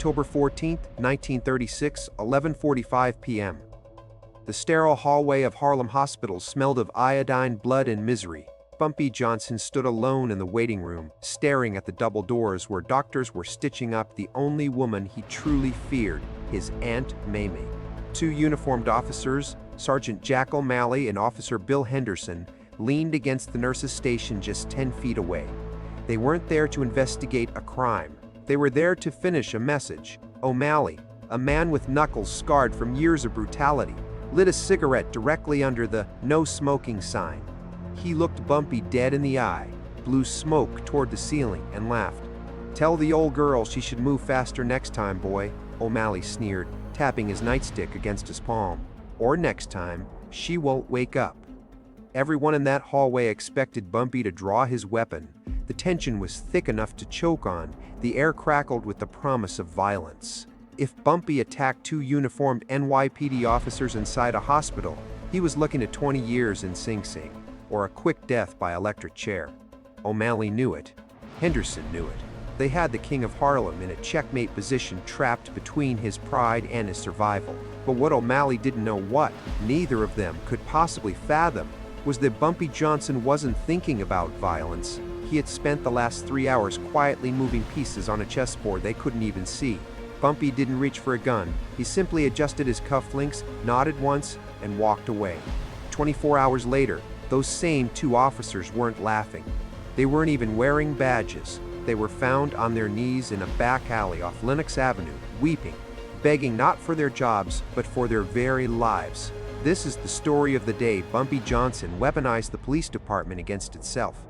October 14, 1936, 11:45 p.m. The sterile hallway of Harlem Hospital smelled of iodine, blood, and misery. Bumpy Johnson stood alone in the waiting room, staring at the double doors where doctors were stitching up the only woman he truly feared, his Aunt Mamie. Two uniformed officers, Sergeant Jack O'Malley and Officer Bill Henderson, leaned against the nurse's station just 10 feet away. They weren't there to investigate a crime. They were there to finish a message. O'Malley, a man with knuckles scarred from years of brutality, lit a cigarette directly under the "no smoking" sign. He looked Bumpy dead in the eye, blew smoke toward the ceiling, and laughed. "Tell the old girl she should move faster next time, boy," O'Malley sneered, tapping his nightstick against his palm. "Or next time, she won't wake up." Everyone in that hallway expected Bumpy to draw his weapon. The tension was thick enough to choke on. The air crackled with the promise of violence. If Bumpy attacked two uniformed NYPD officers inside a hospital, he was looking at 20 years in Sing Sing, or a quick death by electric chair. O'Malley knew it. Henderson knew it. They had the King of Harlem in a checkmate position, trapped between his pride and his survival. But what O'Malley didn't know, what neither of them could possibly fathom, was that Bumpy Johnson wasn't thinking about violence. He had spent the last 3 hours quietly moving pieces on a chessboard they couldn't even see. Bumpy didn't reach for a gun. He simply adjusted his cufflinks, nodded once, and walked away. 24 hours later, those same two officers weren't laughing. They weren't even wearing badges. They were found on their knees in a back alley off Lenox Avenue, weeping, begging not for their jobs, but for their very lives. This is the story of the day Bumpy Johnson weaponized the police department against itself.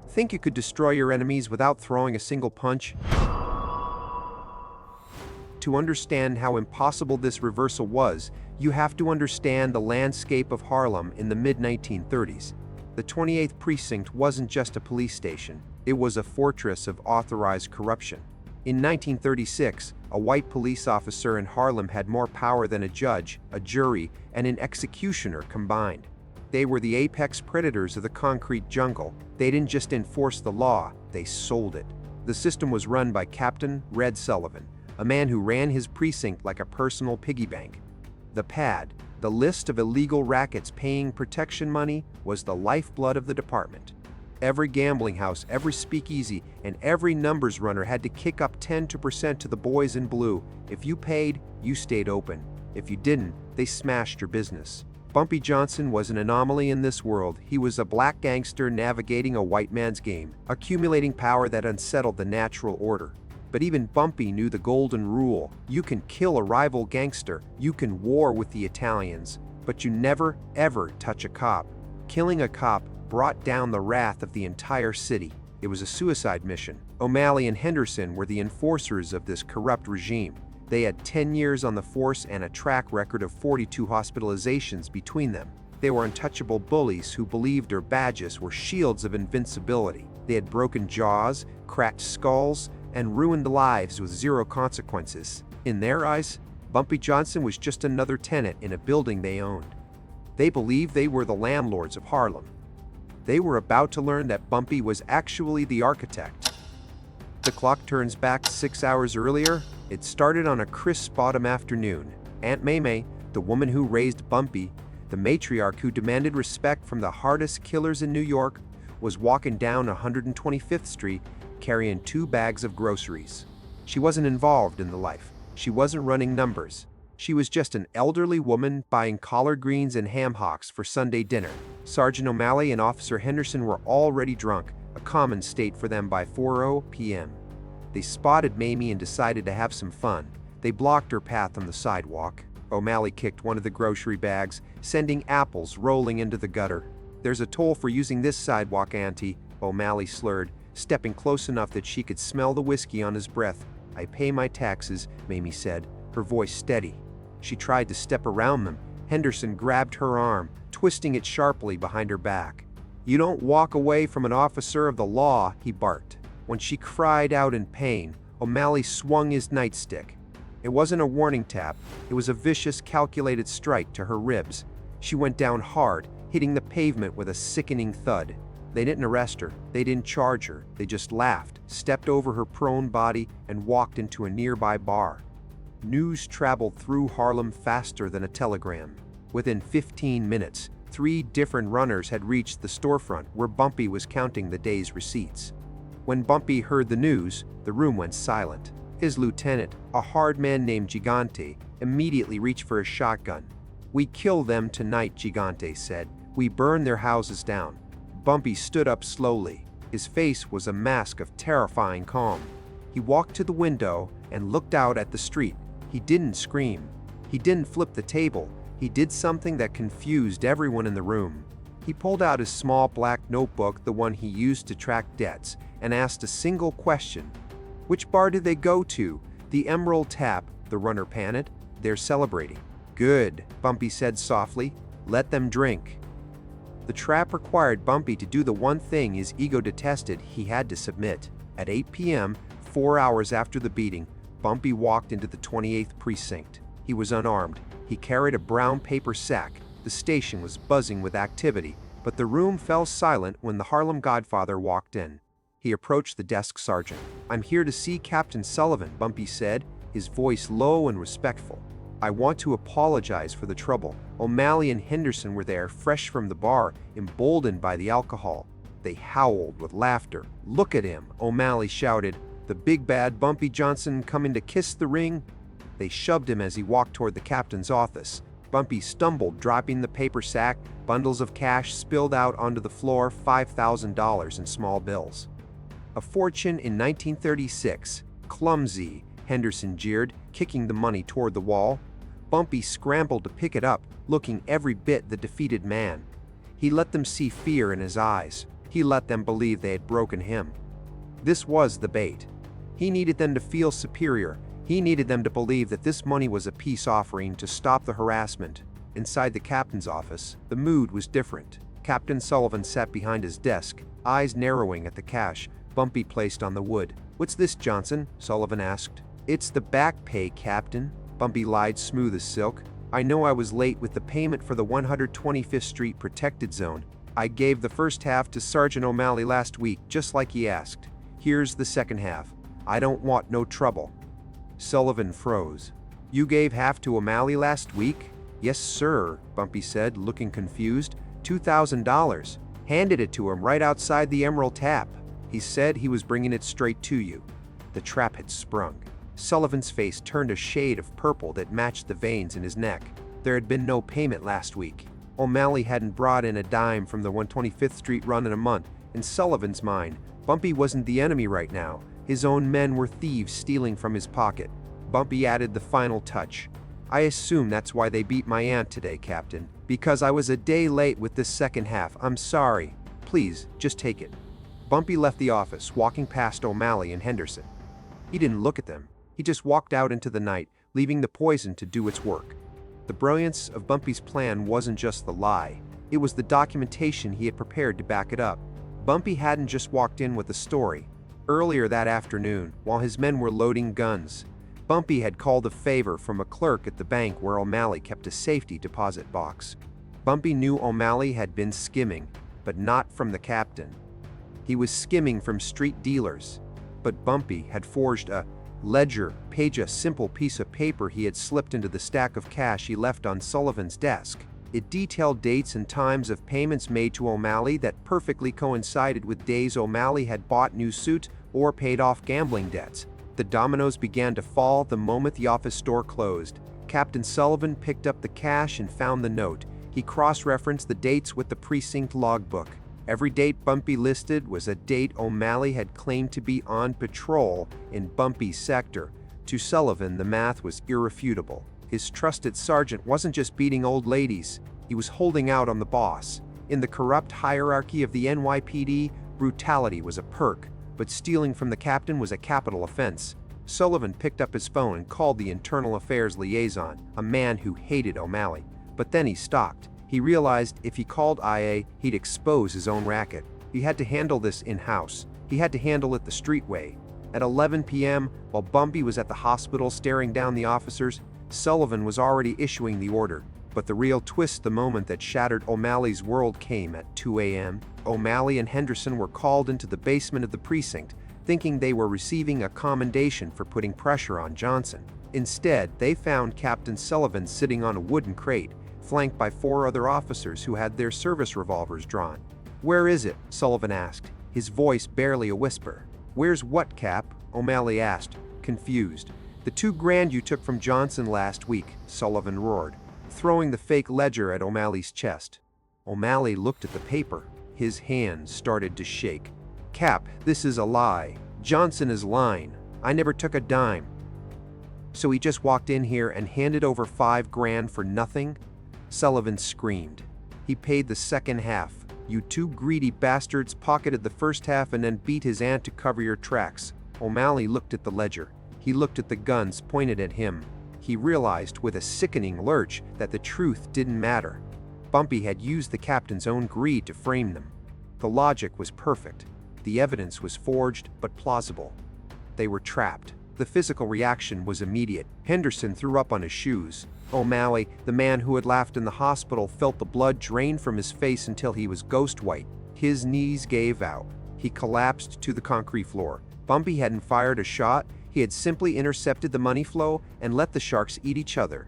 Think you could destroy your enemies without throwing a single punch? To understand how impossible this reversal was, you have to understand the landscape of Harlem in the mid-1930s. The 28th Precinct wasn't just a police station. It was a fortress of authorized corruption. In 1936, a white police officer in Harlem had more power than a judge, a jury, and an executioner combined. They were the apex predators of the concrete jungle. They didn't just enforce the law, they sold it. The system was run by Captain Red Sullivan, a man who ran his precinct like a personal piggy bank. The pad, the list of illegal rackets paying protection money, was the lifeblood of the department. Every gambling house, every speakeasy, and every numbers runner had to kick up 10% to the boys in blue. If you paid, you stayed open. If you didn't, they smashed your business. Bumpy Johnson was an anomaly in this world. He was a black gangster navigating a white man's game, accumulating power that unsettled the natural order. But even Bumpy knew the golden rule. You can kill a rival gangster, you can war with the Italians, but you never, ever touch a cop. Killing a cop brought down the wrath of the entire city. It was a suicide mission. O'Malley and Henderson were the enforcers of this corrupt regime. They had 10 years on the force and a track record of 42 hospitalizations between them. They were untouchable bullies who believed their badges were shields of invincibility. They had broken jaws, cracked skulls, and ruined lives with zero consequences. In their eyes, Bumpy Johnson was just another tenant in a building they owned. They believed they were the landlords of Harlem. They were about to learn that Bumpy was actually the architect. The clock turns back 6 hours earlier. It started on a crisp autumn afternoon. Aunt Mamie, the woman who raised Bumpy, the matriarch who demanded respect from the hardest killers in New York, was walking down 125th Street carrying 2 bags of groceries. She wasn't involved in the life. She wasn't running numbers. She was just an elderly woman buying collard greens and ham hocks for Sunday dinner. Sergeant O'Malley and Officer Henderson were already drunk, a common state for them by 4:00 p.m. They spotted Mamie and decided to have some fun. They blocked her path on the sidewalk. O'Malley kicked one of the grocery bags, sending apples rolling into the gutter. "There's a toll for using this sidewalk, Auntie," O'Malley slurred, stepping close enough that she could smell the whiskey on his breath. "I pay my taxes," Mamie said, her voice steady. She tried to step around them. Henderson grabbed her arm, twisting it sharply behind her back. "You don't walk away from an officer of the law," he barked. When she cried out in pain, O'Malley swung his nightstick. It wasn't a warning tap. It was a vicious, calculated strike to her ribs. She went down hard, hitting the pavement with a sickening thud. They didn't arrest her. They didn't charge her. They just laughed, stepped over her prone body, and walked into a nearby bar. News traveled through Harlem faster than a telegram. Within 15 minutes, 3 different runners had reached the storefront where Bumpy was counting the day's receipts. When Bumpy heard the news, the room went silent. His lieutenant, a hard man named Gigante, immediately reached for his shotgun. "We kill them tonight," Gigante said. "We burn their houses down." Bumpy stood up slowly. His face was a mask of terrifying calm. He walked to the window and looked out at the street. He didn't scream. He didn't flip the table. He did something that confused everyone in the room. He pulled out his small black notebook, the one he used to track debts, and asked a single question. "Which bar did they go to?" "The Emerald Tap," the runner panted. "They're celebrating." "Good," Bumpy said softly. "Let them drink." The trap required Bumpy to do the one thing his ego detested. He had to submit. At 8 p.m., 4 hours after the beating, Bumpy walked into the 28th precinct. He was unarmed. He carried a brown paper sack. The station was buzzing with activity, but the room fell silent when the Harlem Godfather walked in. He approached the desk sergeant. "I'm here to see Captain Sullivan," Bumpy said, his voice low and respectful. "I want to apologize for the trouble. O'Malley and Henderson were there, fresh from the bar, emboldened by the alcohol. They howled with laughter." "Look at him," O'Malley shouted. "The big bad Bumpy Johnson coming to kiss the ring." They shoved him as he walked toward the captain's office. Bumpy stumbled, dropping the paper sack. Bundles of cash spilled out onto the floor, $5,000 in small bills. "A fortune in 1936. Clumsy," Henderson jeered, kicking the money toward the wall. Bumpy scrambled to pick it up, looking every bit the defeated man. He let them see fear in his eyes. He let them believe they had broken him. This was the bait. He needed them to feel superior. He needed them to believe that this money was a peace offering to stop the harassment. Inside the captain's office, the mood was different. Captain Sullivan sat behind his desk, eyes narrowing at the cash Bumpy placed on the wood. "What's this, Johnson?" Sullivan asked. "It's the back pay, Captain," Bumpy lied, smooth as silk. "I know I was late with the payment for the 125th Street protected zone. I gave the first half to Sergeant O'Malley last week, just like he asked. Here's the second half. I don't want no trouble." Sullivan froze. "You gave half to O'Malley last week?" "Yes, sir," Bumpy said, looking confused. $2,000. Handed it to him right outside the Emerald Tap. He said he was bringing it straight to you." The trap had sprung. Sullivan's face turned a shade of purple that matched the veins in his neck. There had been no payment last week. O'Malley hadn't brought in a dime from the 125th Street run in a month. In Sullivan's mind, Bumpy wasn't the enemy right now. His own men were thieves stealing from his pocket. Bumpy added the final touch. "I assume that's why they beat my aunt today, Captain. Because I was a day late with this second half. I'm sorry. Please, just take it." Bumpy left the office, walking past O'Malley and Henderson. He didn't look at them. He just walked out into the night, leaving the poison to do its work. The brilliance of Bumpy's plan wasn't just the lie. It was the documentation he had prepared to back it up. Bumpy hadn't just walked in with a story. Earlier that afternoon, while his men were loading guns, Bumpy had called a favor from a clerk at the bank where O'Malley kept a safety deposit box. Bumpy knew O'Malley had been skimming, but not from the captain. He was skimming from street dealers. But Bumpy had forged a ledger page, a simple piece of paper he had slipped into the stack of cash he left on Sullivan's desk. It detailed dates and times of payments made to O'Malley that perfectly coincided with days O'Malley had bought new suits or paid off gambling debts. The dominoes began to fall the moment the office door closed. Captain Sullivan picked up the cash and found the note. He cross-referenced the dates with the precinct logbook. Every date Bumpy listed was a date O'Malley had claimed to be on patrol in Bumpy's sector. To Sullivan, the math was irrefutable. His trusted sergeant wasn't just beating old ladies. He was holding out on the boss. In the corrupt hierarchy of the NYPD, brutality was a perk, but stealing from the captain was a capital offense. Sullivan picked up his phone and called the internal affairs liaison, a man who hated O'Malley. But then he stopped. He realized if he called IA, he'd expose his own racket. He had to handle this in-house. He had to handle it the street way. At 11 p.m., while Bumpy was at the hospital staring down the officers, Sullivan was already issuing the order. But the real twist, the moment that shattered O'Malley's world, came at 2 a.m. O'Malley and Henderson were called into the basement of the precinct, thinking they were receiving a commendation for putting pressure on Johnson. Instead, they found Captain Sullivan sitting on a wooden crate, flanked by 4 other officers who had their service revolvers drawn. "Where is it?" Sullivan asked, his voice barely a whisper. "Where's what, Cap?" O'Malley asked, confused. "The $2,000 you took from Johnson last week," Sullivan roared, throwing the fake ledger at O'Malley's chest. O'Malley looked at the paper. His hands started to shake. "Cap, this is a lie. Johnson is lying. I never took a dime." "So he just walked in here and handed over $5,000 for nothing?" Sullivan screamed. "He paid the second half. You 2 greedy bastards pocketed the first half and then beat his aunt to cover your tracks." O'Malley looked at the ledger. He looked at the guns pointed at him. He realized with a sickening lurch that the truth didn't matter. Bumpy had used the captain's own greed to frame them. The logic was perfect. The evidence was forged but plausible. They were trapped. The physical reaction was immediate. Henderson threw up on his shoes. O'Malley, the man who had laughed in the hospital, felt the blood drain from his face until he was ghost white. His knees gave out. He collapsed to the concrete floor. Bumpy hadn't fired a shot. He had simply intercepted the money flow and let the sharks eat each other.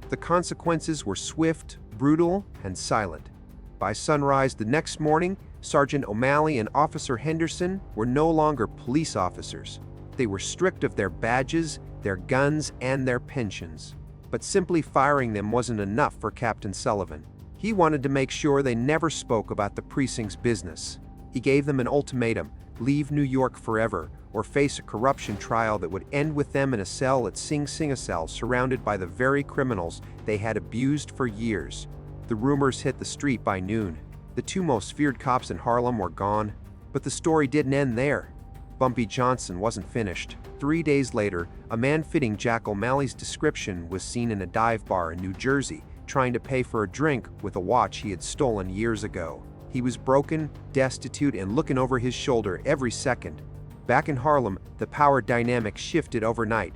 The consequences were swift, brutal, and silent. By sunrise the next morning, Sergeant O'Malley and Officer Henderson were no longer police officers. They were stripped of their badges, their guns, and their pensions. But simply firing them wasn't enough for Captain Sullivan. He wanted to make sure they never spoke about the precinct's business. He gave them an ultimatum: leave New York forever, or face a corruption trial that would end with them in a cell at Sing Sing cell surrounded by the very criminals they had abused for years. The rumors hit the street by noon. The 2 most feared cops in Harlem were gone. But the story didn't end there. Bumpy Johnson wasn't finished. 3 days later, a man fitting Jack O'Malley's description was seen in a dive bar in New Jersey, trying to pay for a drink with a watch he had stolen years ago. He was broken, destitute, and looking over his shoulder every second. Back in Harlem, the power dynamic shifted overnight.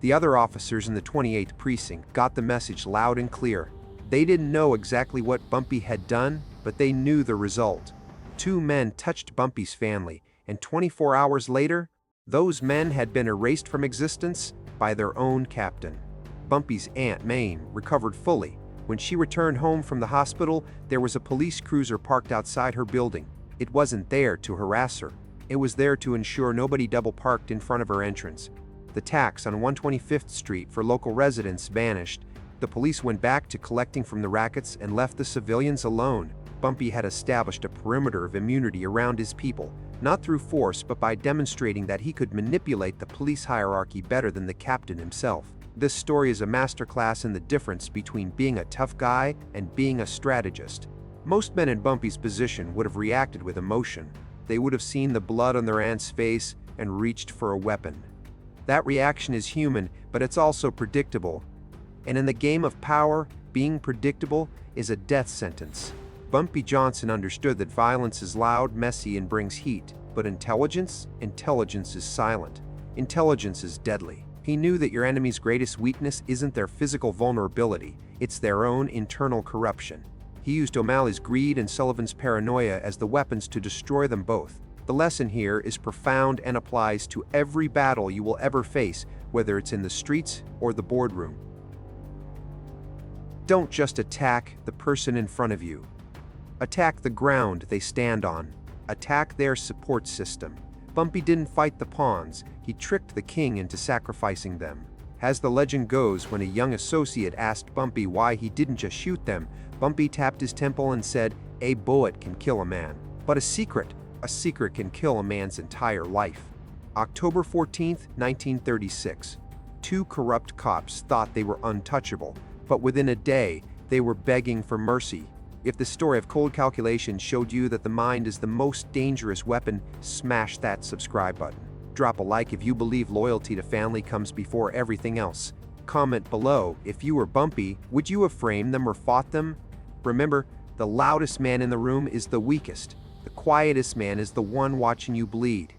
The other officers in the 28th precinct got the message loud and clear. They didn't know exactly what Bumpy had done, but they knew the result. 2 men touched Bumpy's family, and 24 hours later, those men had been erased from existence by their own captain. Bumpy's Aunt Mame recovered fully. When she returned home from the hospital, there was a police cruiser parked outside her building. It wasn't there to harass her. It was there to ensure nobody double-parked in front of her entrance. The tax on 125th Street for local residents vanished. The police went back to collecting from the rackets and left the civilians alone. Bumpy had established a perimeter of immunity around his people, not through force but by demonstrating that he could manipulate the police hierarchy better than the captain himself. This story is a masterclass in the difference between being a tough guy and being a strategist. Most men in Bumpy's position would have reacted with emotion. They would have seen the blood on their aunt's face and reached for a weapon. That reaction is human, but it's also predictable. And in the game of power, being predictable is a death sentence. Bumpy Johnson understood that violence is loud, messy, and brings heat. But intelligence is silent. Intelligence is deadly. He knew that your enemy's greatest weakness isn't their physical vulnerability, it's their own internal corruption. He used O'Malley's greed and Sullivan's paranoia as the weapons to destroy them both. The lesson here is profound and applies to every battle you will ever face, whether it's in the streets or the boardroom. Don't just attack the person in front of you. Attack the ground they stand on. Attack their support system. Bumpy didn't fight the pawns, he tricked the king into sacrificing them. As the legend goes, when a young associate asked Bumpy why he didn't just shoot them, Bumpy tapped his temple and said, "A bullet can kill a man, but a secret can kill a man's entire life." October 14th, 1936. 2 corrupt cops thought they were untouchable, but within a day, they were begging for mercy. If the story of cold calculation showed you that the mind is the most dangerous weapon, smash that subscribe button. Drop a like if you believe loyalty to family comes before everything else. Comment below, if you were Bumpy, would you have framed them or fought them? Remember, the loudest man in the room is the weakest. The quietest man is the one watching you bleed.